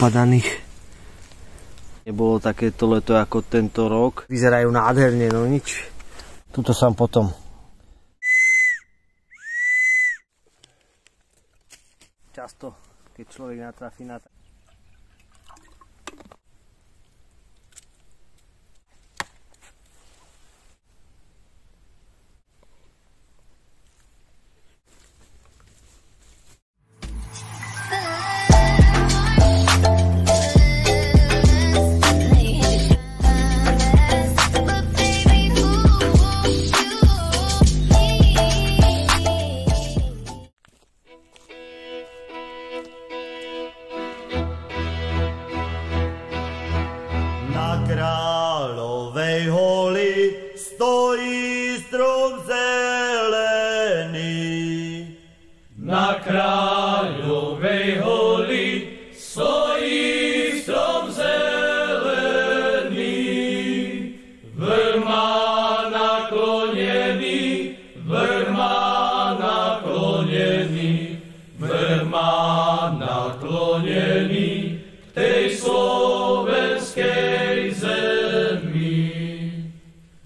popadaných. Nebolo takéto leto ako tento rok. Vyzerajú nádherne, no nič. Tuto som potom. Často, keď človek natrafí na... Kráľovej holi stojí strom zelený. Na Kráľovej holi stojí strom zelený. Vrch má naklonený, vrch má naklonený, vrch má naklonený k tej slovenskej zemi.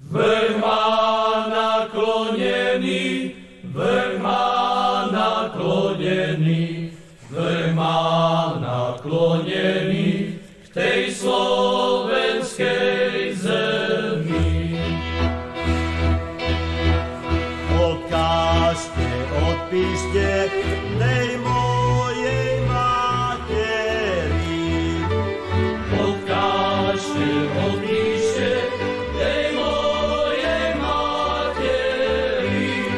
Vrch má naklonený, vrch má naklonený, vrch má naklonený k tej slovenskej zemi. Odkážte, odpíšte tej mojej materi. Odkážte, odpíšte tej mojej materi,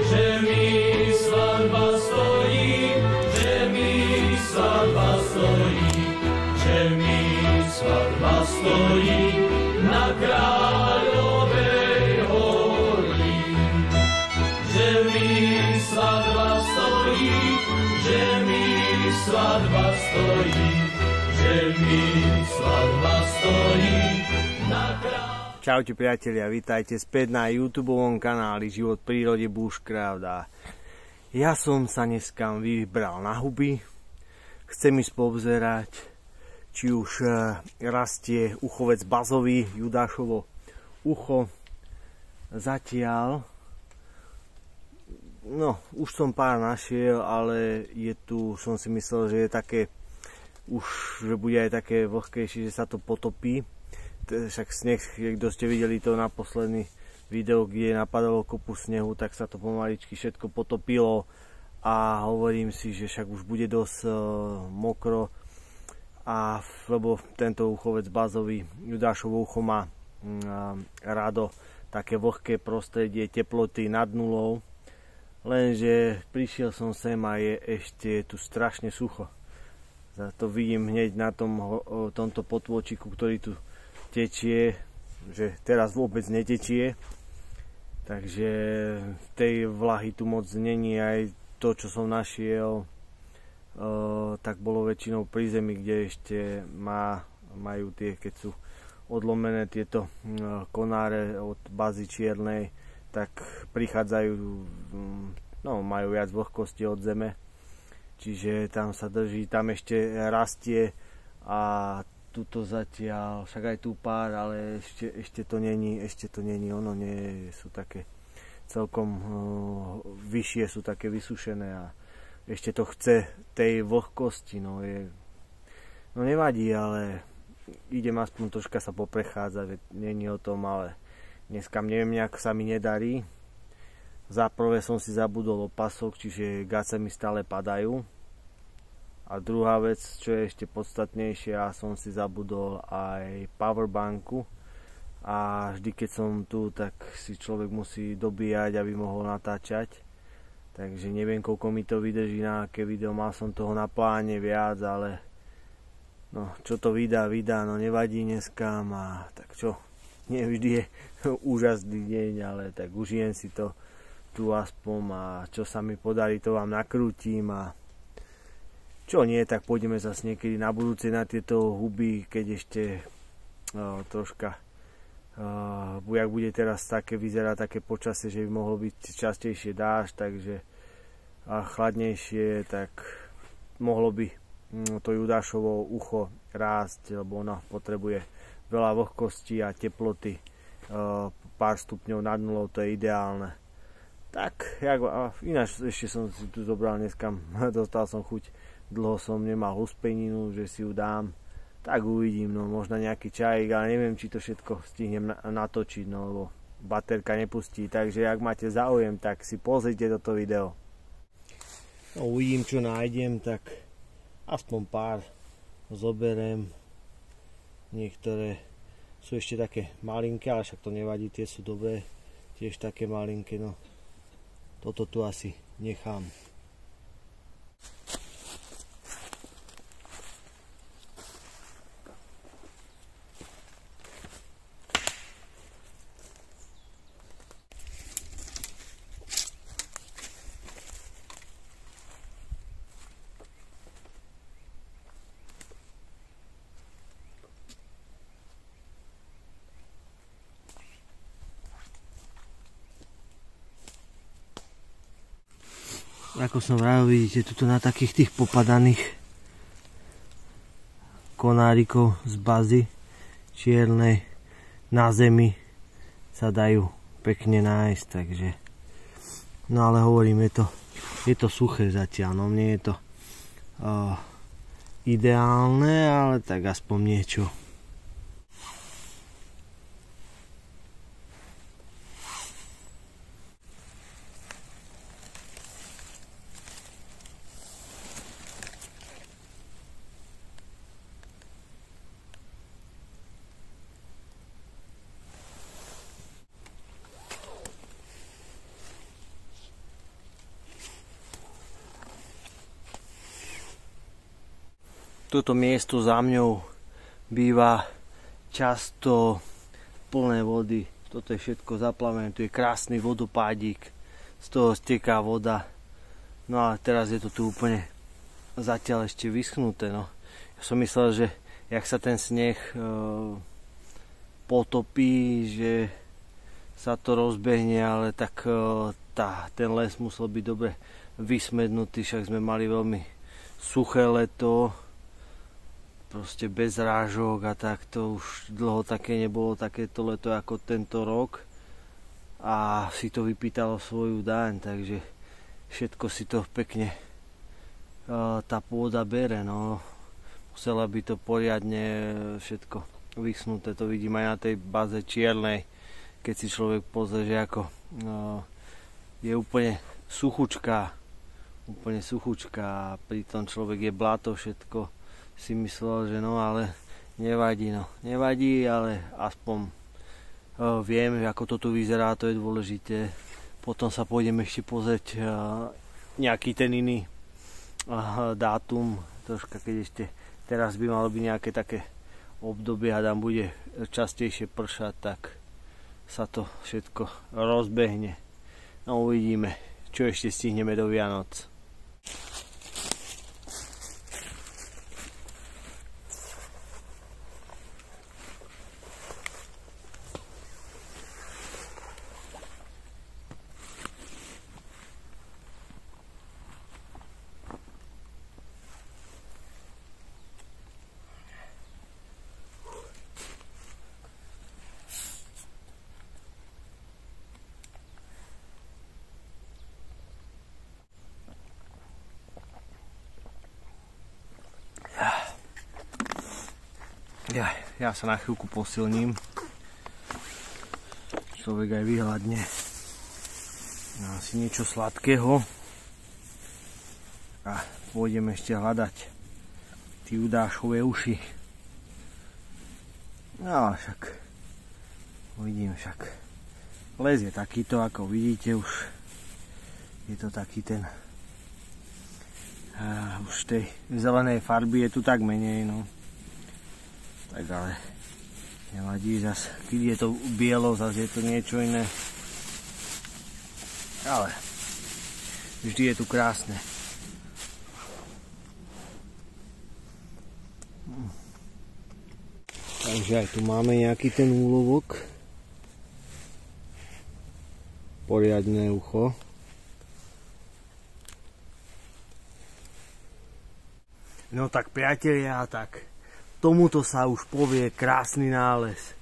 že mi svadba stojí, že mi svadba stojí, že mi svadba stojí na Kráľovej holi. Že mi svadba stojí, že mi svadba stojí, že mi svadba stojí na Kráľovej. Čaute priatelia, vítajte späť na YouTubeovom kanáli Život v prírode Bushcraft. A ja som sa dneska vybral na huby. Chcem ísť povzerať, či už rastie uchovec bazový, Judášovo ucho. Zatiaľ, no už som pár našiel, ale je tu, som si myslel, že je také, už že bude aj také vlhkejšie, že sa to potopí. Však sneh, kto ste videli to na posledný video, kde napadalo kopu snehu, tak sa to pomaličky všetko potopilo a hovorím si, že však už bude dosť mokro, a lebo tento uchovec bazový, Judášovo ucho, má rado také vlhké prostredie, teploty nad nulou. Lenže prišiel som sem a je ešte tu strašne sucho. Za to vidím hneď na tomto potôčiku, ktorý tu tečie, že teraz vôbec netečie. Takže tej vlahy tu moc není. Aj to, čo som našiel, tak bolo väčšinou pri zemi, kde ešte majú tie, keď sú odlomené tieto konáre od bazy čiernej, tak prichádzajú, no majú viac vlhkosti od zeme, čiže tam sa drží, tam ešte rastie. A tuto zatiaľ, však aj tu pár, ale ešte to není, ono nie sú také celkom vyššie, sú také vysušené a ešte to chce tej vlhkosti, no nevadí, ale idem aspoň troška sa poprechádzať, není o tom, ale dneska neviem, nejak sa mi nedarí. Za prvé som si zabudol opasok, čiže gace mi stále padajú. A druhá vec, čo je ešte podstatnejšia, som si zabudol aj powerbanku. A vždy, keď som tu, tak si človek musí dobíjať, aby mohol natáčať. Takže neviem, koľko mi to vydrží na aké video. Mal som toho na pláne viac, ale no, čo to vydá, no nevadí dneska. A tak čo, nie vždy je úžasný deň, ale tak užijem si to tu aspoň a čo sa mi podarí, to vám nakrútim. A čo nie, tak pôjdeme zase niekedy na budúce na tieto huby, keď ešte troška jak bude teraz také, vyzerá také počasie, že by mohlo byť častejšie dážď, takže a chladnejšie, tak mohlo by to Judášovo ucho rásť, lebo ono potrebuje veľa vlhkosti a teploty, pár stupňov nad nulou, to je ideálne. Tak, ináč ešte som si tu zobral dneska, dostal som chuť, dlho som nemal huspeninu, že si ju dám, tak uvidím, no možno nejaký čajík, ale neviem, či to všetko stihnem natočiť, no lebo baterka nepustí, takže ak máte záujem, tak si pozrite toto video. No, uvidím, čo nájdem, tak aspoň pár zoberiem. Niektoré sú ešte také malinké, ale však to nevadí, tie sú dobré, tiež také malinké, no toto tu asi nechám. Ako som vravil, vidíte tuto na takých tých popadaných konárikov z bazy čiernej na zemi sa dajú pekne nájsť, takže no ale hovorím, je to suché zatiaľ, no mne je to ideálne, ale tak aspoň niečo. Toto miesto za mňou býva často plné vody. Toto je všetko zaplavené, tu je krásny vodopádík, z toho steká voda. No a teraz je to tu úplne zatiaľ ešte vyschnuté. No. Ja som myslel, že jak sa ten sneh potopí, že sa to rozbehne, ale tak ten les musel byť dobre vysmednutý, však sme mali veľmi suché leto, proste bez rážok a tak, to už dlho také nebolo, takéto leto ako tento rok a si to vypýtalo svoju daň, takže všetko si to pekne tá pôda bere, no musela by to poriadne všetko vyschnuté, to vidím aj na tej baze čiernej, keď si človek pozrie, že ako je úplne suchučká a pritom človek je bláto, všetko si myslel, že no, ale nevadí, ale aspoň viem, ako to tu vyzerá, to je dôležité. Potom sa pôjdem ešte pozrieť nejaký ten iný dátum, troška keď ešte teraz by malo byť nejaké také obdobie a tam bude častejšie pršať, tak sa to všetko rozbehne. No uvidíme, čo ešte stihneme do Vianoc. Ja sa na chvíľku posilním. Človek aj vyhľadne. Asi niečo sladkého. A pôjdem ešte hľadať tie Judášové uši. No však uvidím však. Les je takýto, ako vidíte už. Je to taký ten už tej zelenej farby je tu tak menej, no. Tak ale nevadí, zase keď je to bielo, zase je to niečo iné. Ale vždy je tu krásne. Takže aj tu máme nejaký ten úlovok. Poriadne ucho. No tak priatelia, tak tomuto sa už povie krásny nález.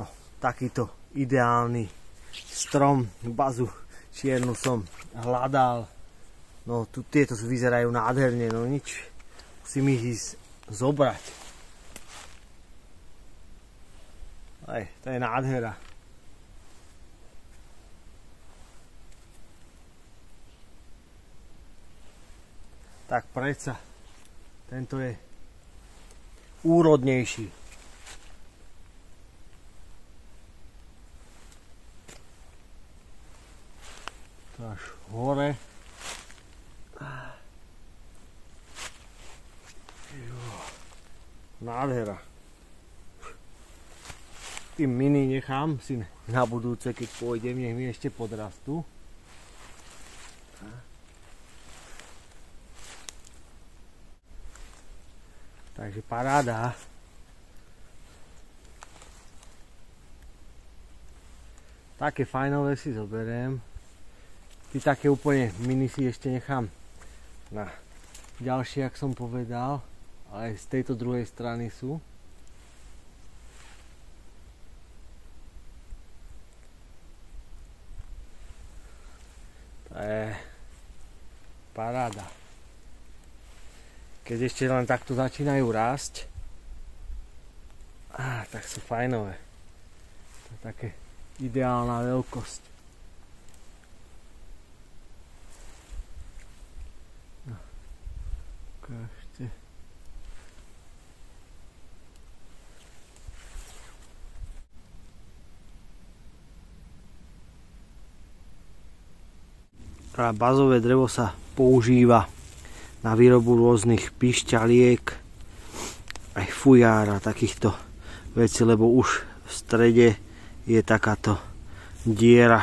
No, takýto ideálny strom, bazu čiernu som hľadal. No tu tieto vyzerajú nádherne, no nič. Musím ich ísť zobrať. Aj, to je nádhera. Tak predsa, tento je úrodnejší. To až hore. Nádhera. Tým mini nechám si na budúce, keď pôjdem, nech mi ešte podrastú. Takže paráda. Také fajnové si zoberiem. Ty také úplne mini si ešte nechám na ďalšie, jak som povedal. Ale z tejto druhej strany sú. To je paráda. Keď ešte len takto začínajú rásť, tak sú fajnové. To je také ideálna veľkosť. No. Ukážte. Bazové drevo sa používa na výrobu rôznych pišťaliek, aj fujára, takýchto vecí, lebo už v strede je takáto diera.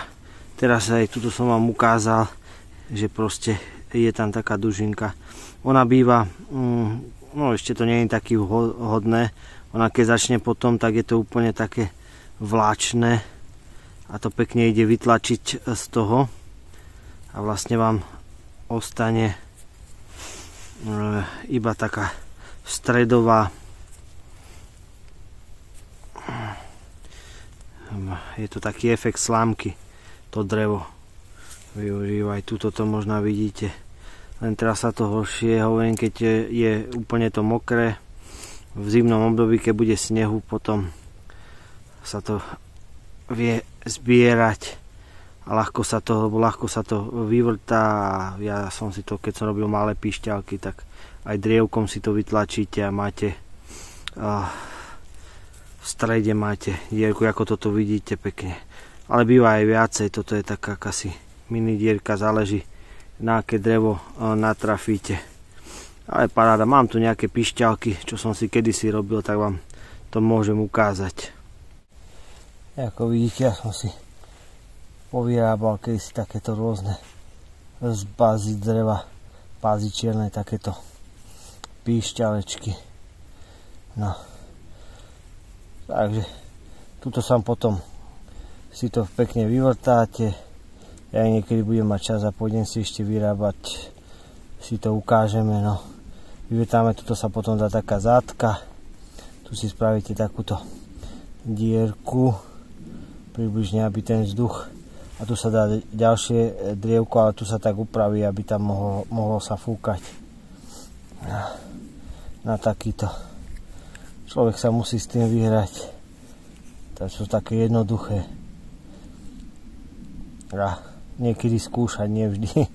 Teraz aj tuto som vám ukázal, že proste je tam taká dužinka. Ona býva, no ešte to nie je taký hodné, ona keď začne potom, tak je to úplne také vláčne a to pekne ide vytlačiť z toho a vlastne vám ostane iba taká stredová, je to taký efekt slámky, to drevo využíva. Aj tuto to možno vidíte, len teraz sa to horšie, hovorím, keď je úplne to mokré, v zimnom období, keď bude snehu, potom sa to vie zbierať a ľahko sa to vyvrtá. Ja som si to, keď som robil malé pišťalky, tak aj drievkom si to vytlačíte a máte v strede máte dierku, ako toto vidíte pekne. Ale býva aj viacej, toto je taká akási mini dierka, záleží na aké drevo natrafíte. Ale paráda, mám tu nejaké pišťalky, čo som si kedysi robil, tak vám to môžem ukázať. Ako vidíte, ja som si povyrábal kedysi takéto rôzne z bázy dreva, bázy čiernej, takéto píšťalečky. No. Takže tuto sa potom si to pekne vyvrtáte. Ja niekedy budem mať čas a pôjdem si ešte vyrábať, si to ukážeme. No. Vyvrtáme, tuto sa potom dá taká zátka. Tu si spravíte takúto dierku, približne, aby ten vzduch, a tu sa dá ďalšie drievko, ale tu sa tak upraví, aby tam mohlo sa fúkať na takýto. Človek sa musí s tým vyhrať. To sú také jednoduché. A niekedy skúšať, nevždy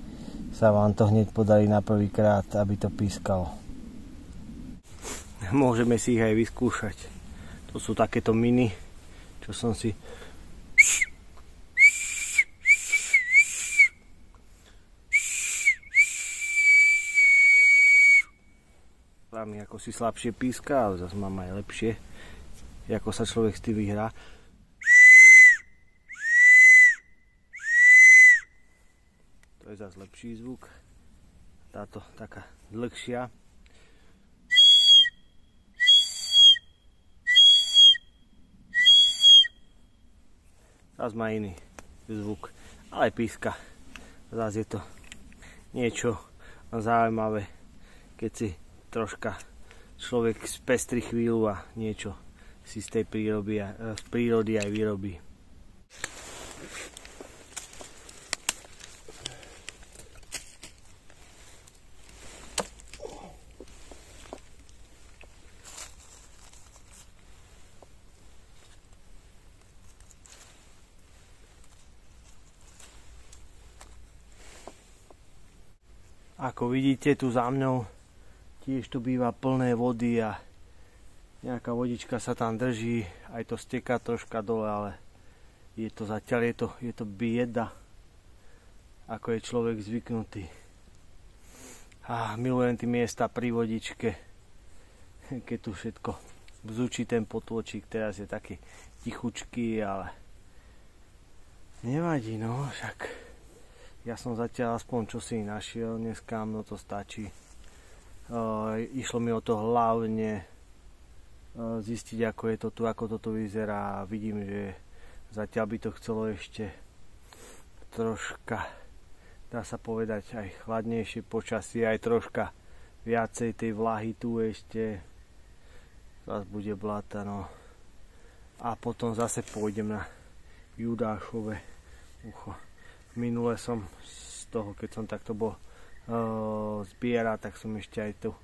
sa vám to hneď podarí na prvý krát, aby to pískalo. Môžeme si ich aj vyskúšať. To sú takéto mini, čo som si mi ako si slabšie píska, ale zase mám aj lepšie, ako sa človek s tým vyhrá. To je zase lepší zvuk. Táto taká dlhšia. Zase má iný zvuk, ale píska. Zase je to niečo zaujímavé, keď si troška človek spestri chvíľu a niečo si z tej prírody aj vyrobí. Ako vidíte tu za mňou, tiež tu býva plné vody a nejaká vodička sa tam drží, aj to steká troška dole, ale je to zatiaľ je to bieda, ako je človek zvyknutý. A milujem tie miesta pri vodičke, keď tu všetko bzučí ten potôčik, teraz je taký tichučký, ale nevadí, no však. Ja som zatiaľ aspoň čosi našiel dneska, no to stačí. Išlo mi o to hlavne zistiť, ako je to tu, ako to tu vyzerá. Vidím, že zatiaľ by to chcelo ešte troška, dá sa povedať, aj chladnejšie počasie, aj troška viacej tej vlahy tu ešte. Zas bude blata, no. A potom zase pôjdem na Judášove ucho. Minule som z toho, keď som takto bol zbierať, tak som ešte aj tú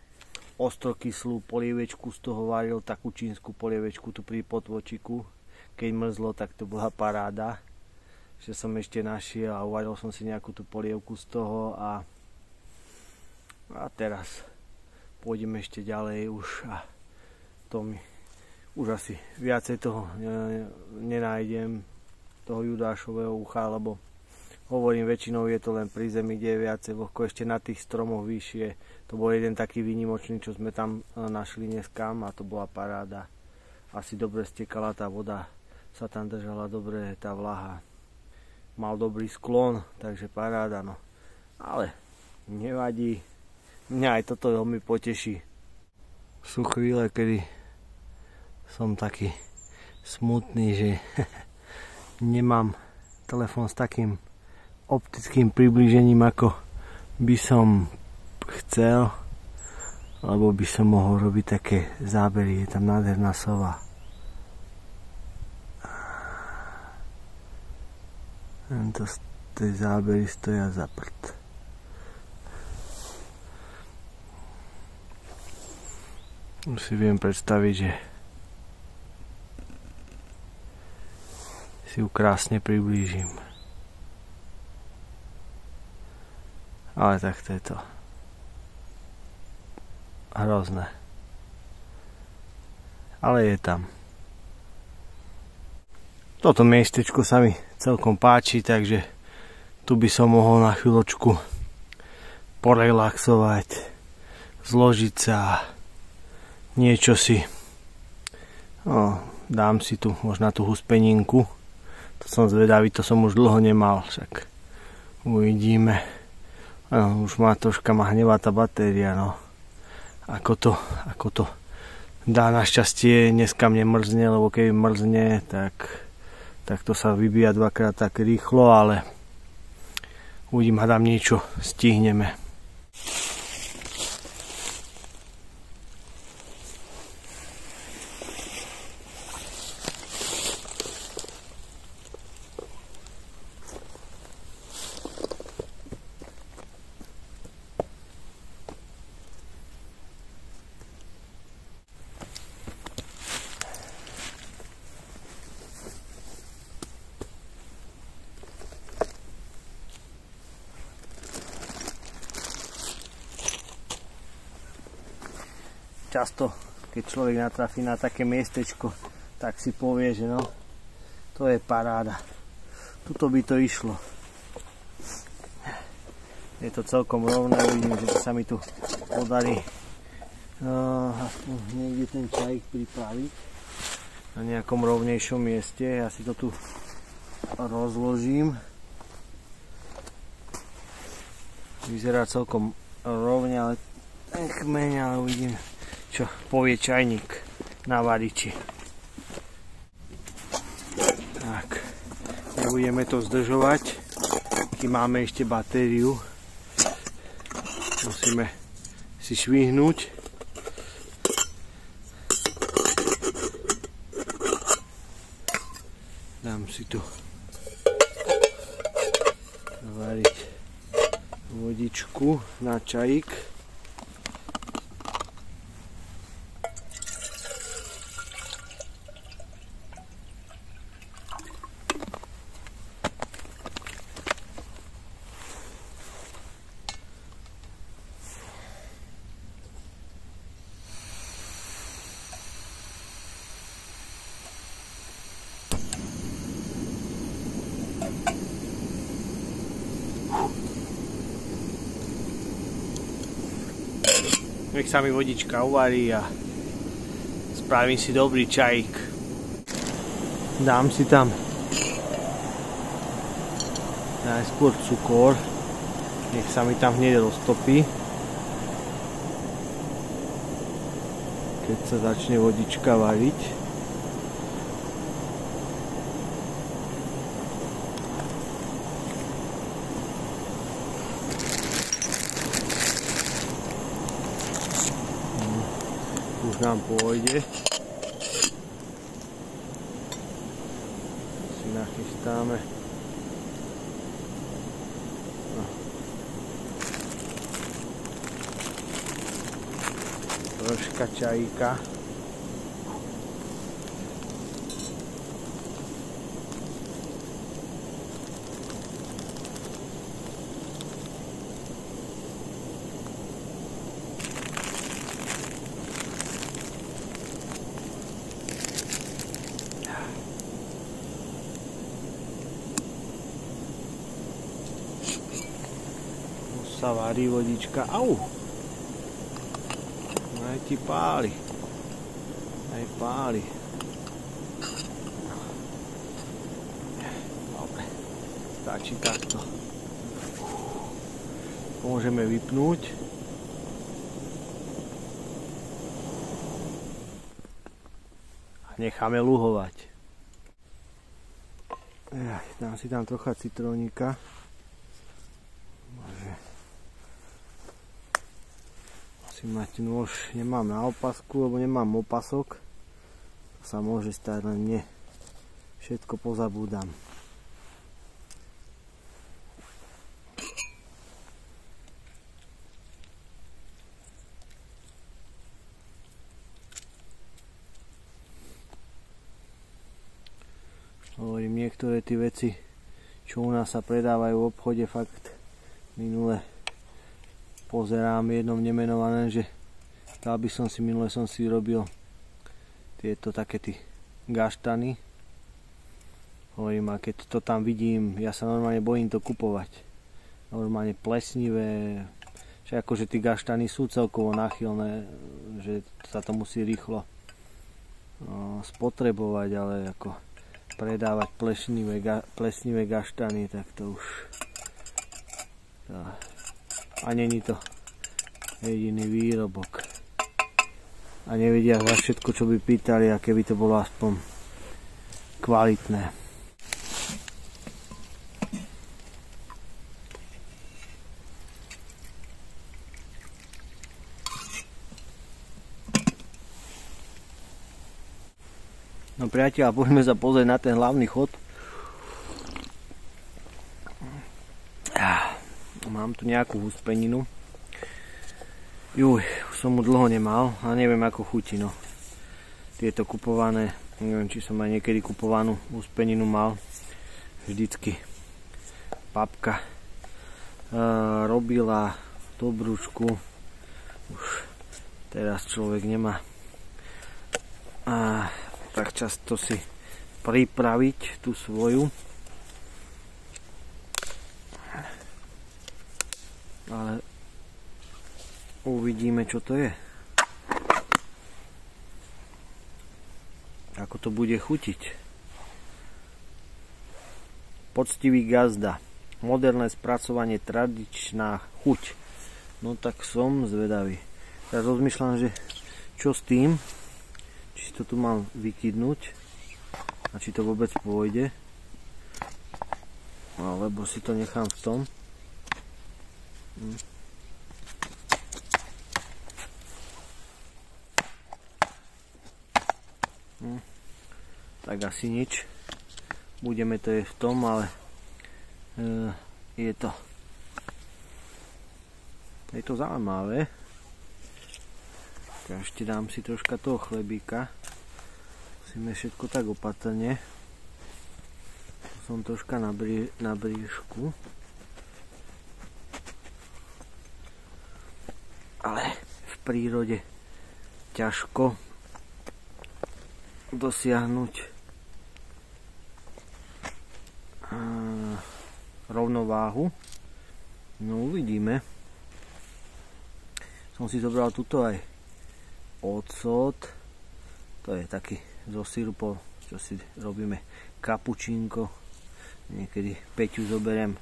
ostrokyslú polievečku z toho varil, takú čínsku polievečku tu pri potôčiku. Keď mrzlo, tak to bola paráda, že som ešte našiel a uvaril som si nejakú tú polievku z toho a teraz pôjdem ešte ďalej už a to mi už asi viacej toho nenájdem, toho Judášového ucha, lebo hovorím, väčšinou je to len pri zemi, kde je viacej vlhko, ešte na tých stromoch vyššie. To bol jeden taký výnimočný, čo sme tam našli dneska a to bola paráda. Asi dobre stekala tá voda, sa tam držala dobre tá vlaha. Mal dobrý sklon, takže paráda, no. Ale nevadí, mňa aj toto veľmi poteší. Sú chvíle, kedy som taký smutný, že nemám telefón s takým optickým priblížením, ako by som chcel, lebo by som mohol robiť také zábery. Je tam nádherná sova. Tie zábery stoja za prd. Už si viem predstaviť, že si ju krásne priblížim. Ale takto je to hrozné. Ale je tam. Toto miestečko sa mi celkom páči, takže tu by som mohol na chvíľočku porelaxovať, zložiť sa, niečo si. Dám si tu možno tú huspeninku. To som zvedavý, to som už dlho nemal, však uvidíme. Už ma troška hnevá tá batéria, no. Ako to dá, našťastie dneska mne mrzne, lebo keby mrzne, tak to sa vybíja dvakrát tak rýchlo, ale uvidím, hádam niečo stihneme. Často, keď človek natrafí na také miestečko, tak si povie, že no, to je paráda. Tuto by to išlo. Je to celkom rovné, vidím, že sa mi tu podarí aspoň niekde ten čajík pripraviť na nejakom rovnejšom mieste. Ja si to tu rozložím. Vyzerá celkom rovne, ale ten kmeň, ale uvidím, čo povie čajník na variči. Tak, nebudeme to zdržovať, kým máme ešte batériu. Musíme si švihnúť Dám si tu variť vodičku na čajík. Nech sa mi vodička uvarí a spravím si dobrý čajík. Dám si tam najskôr cukor, nech sa mi tam hneď roztopí. Keď sa začne vodička variť. Už nám pôjde. Si nachystáme. Troška čajíka. Sa varí vodička. Au! Aj ti páli. Aj páli. Dobre. Stačí takto. Môžeme vypnúť. A necháme luhovať. Dám si tam trocha citrónika. Mať nôž, nemám na opasku, lebo nemám opasok. To sa môže stať, len nie. Všetko pozabúdam. Hovorím, niektoré tie veci, čo u nás sa predávajú v obchode, fakt minule pozerám jednom nemenované, že minule som si robil tieto také tí gaštany. Hovorím, a keď to tam vidím, ja sa normálne bojím to kupovať. Normálne plesnivé, však akože tí gaštany sú celkovo náchylné, že sa to musí rýchlo spotrebovať, ale ako predávať plesnivé gaštany, tak to už... A není to jediný výrobok. A nevedia za všetko, čo by pýtali, a keby to bolo aspoň kvalitné. No priatelia, poďme sa pozrieť na ten hlavný chod. Mám tu nejakú huspeninu. Už som mu dlho nemal a neviem ako chutí. No. Tieto kupované, neviem či som aj niekedy kupovanú huspeninu mal. Vždycky papka robila dobrúčku. Už teraz človek nemá tak často si pripraviť tú svoju. Ale uvidíme, čo to je. Ako to bude chutiť. Poctivý gazda. Moderné spracovanie, tradičná chuť. No tak som zvedavý. Teraz rozmýšľam, že čo s tým. Či si to tu mám vykydnúť. A či to vôbec pôjde. Alebo si to nechám v tom. Tak asi nič. budeme to je v tom, ale je to zaujímavé. Ešte dám si troška toho chlebíka. Musíme všetko tak opatrne. Som troška na bríšku. Ale v prírode ťažko dosiahnuť rovnováhu. No uvidíme. Som si zobral tuto aj ocot. To je taký zo sirupov, čo si robíme kapučínko. Niekedy Peťu zoberiem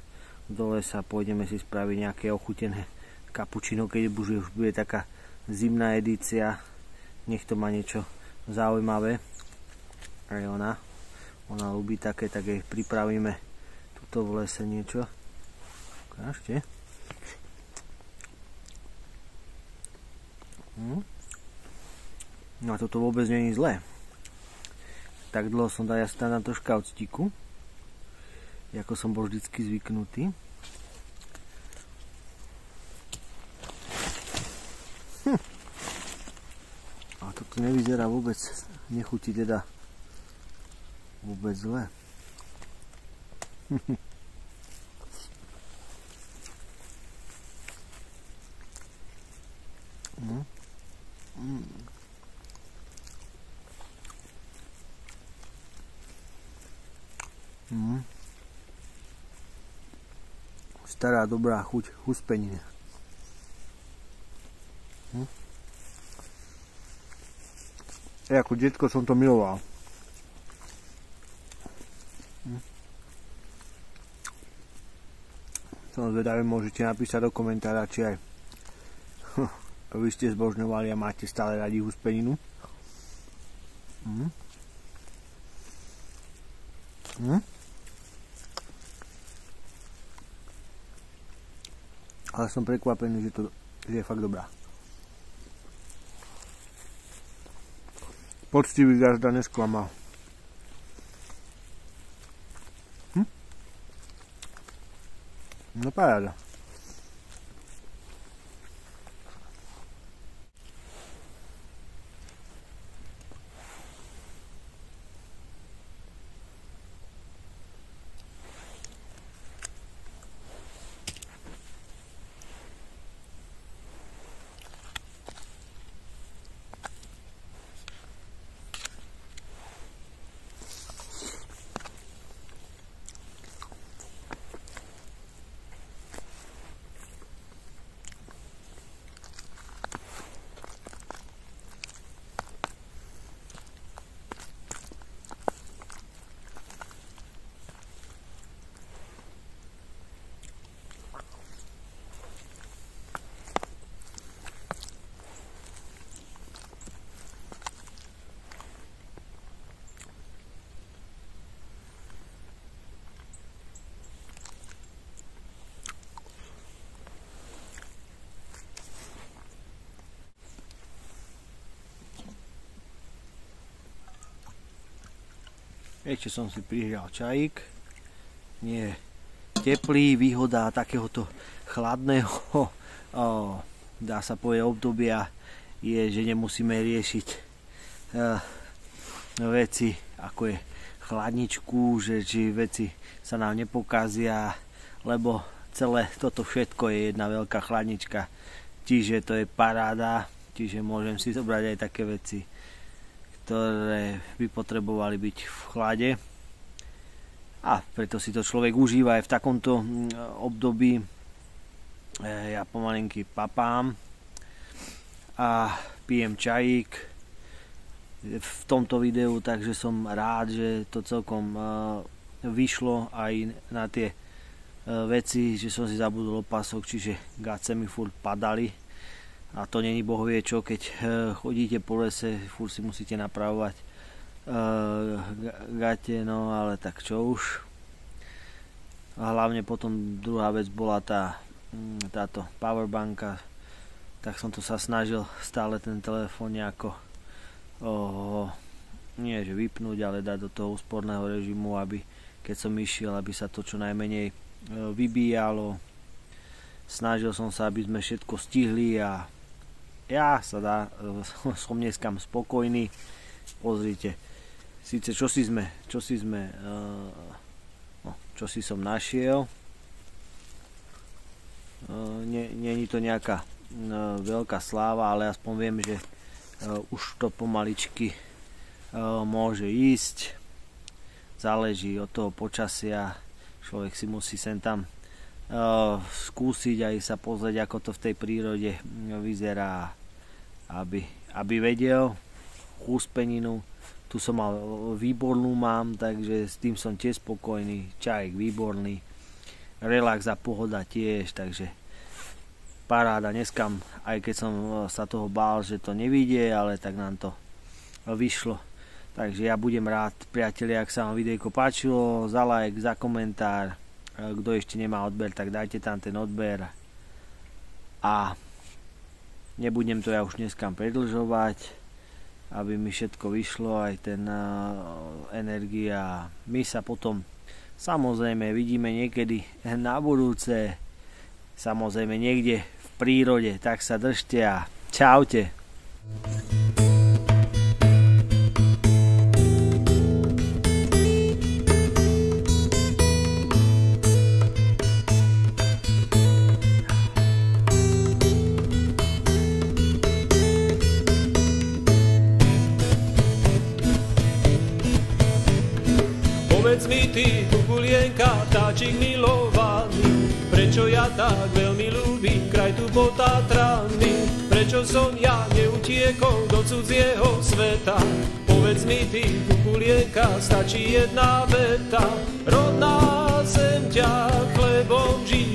do lesa, pôjdeme si spraviť nejaké ochutené kapučino, keď už bude taká zimná edícia. Nech to má niečo zaujímavé. Aj ona ľúbi také, tak jej pripravíme tuto v lese niečo. Ukážte. No a toto vôbec nie je zlé. Tak dlho som dal na troška octiku, ako som bol vždycky zvyknutý. A toto nevyzerá vôbec, nechutí teda vôbec zle. Stará dobrá chuť huspeniny. Ako detko som to miloval. Som zvedavý, môžete napísať do komentára, či aj vy ste zbožňovali a máte stále radi huspeninu. Ale som prekvapený, že je fakt dobrá. Poctivý gazda nesklamal. No paráda. Ešte som si prihrial čajík. Nie teplý, výhoda takéhoto chladného, dá sa povedať, obdobia je, že nemusíme riešiť veci, ako je chladničku, že či veci sa nám nepokazia, lebo celé toto všetko je jedna veľká chladnička. Čiže to je paráda, čiže môžem si zobrať aj také veci, ktoré by potrebovali byť v chlade. A preto si to človek užíva aj v takomto období. Ja pomalinky papám a pijem čajík v tomto videu, takže som rád, že to celkom vyšlo aj na tie veci, že som si zabudol opasok, čiže gace mi furt padali. A to není bohvie čo, keď chodíte po lese, furt si musíte napravovať gate, no ale tak čo už. A hlavne potom druhá vec bola táto powerbanka, tak som to sa snažil stále ten telefón nejako nie že vypnúť, ale dať do toho úsporného režimu, aby keď som išiel, aby sa to čo najmenej vybíjalo. Snažil som sa, aby sme všetko stihli a som dneskam spokojný. Pozrite, síce čo si som našiel. Nie je to nejaká veľká sláva, ale aspoň viem, že už to pomaličky môže ísť. Záleží od toho počasia. Človek si musí sem tam skúsiť aj sa pozrieť, ako to v tej prírode vyzerá, aby vedel úspeninu. Tu som mal výbornú mám, takže s tým som tiež spokojný. Čajek výborný, relax a pohoda tiež, takže paráda. Dneska, aj keď som sa toho bál, že to nevidie, ale tak nám to vyšlo. Takže ja budem rád, priatelia, ak sa vám videjko páčilo, za like, za komentár. Kto ešte nemá odber, tak dajte tam ten odber. A nebudem to ja už dneska predĺžovať, aby mi všetko vyšlo, aj ten energia. My sa potom samozrejme vidíme niekedy na budúce, samozrejme niekde v prírode, tak sa držte a čaute. Povedz mi ty, kukulienka, táčik milovaný, prečo ja tak veľmi ľúbim kraj tu pod Tatrami, prečo som ja neutiekol do cudzieho sveta. Povedz mi ty, kukulienka, stačí jedna veta, rodná zem ťa chlebom živí.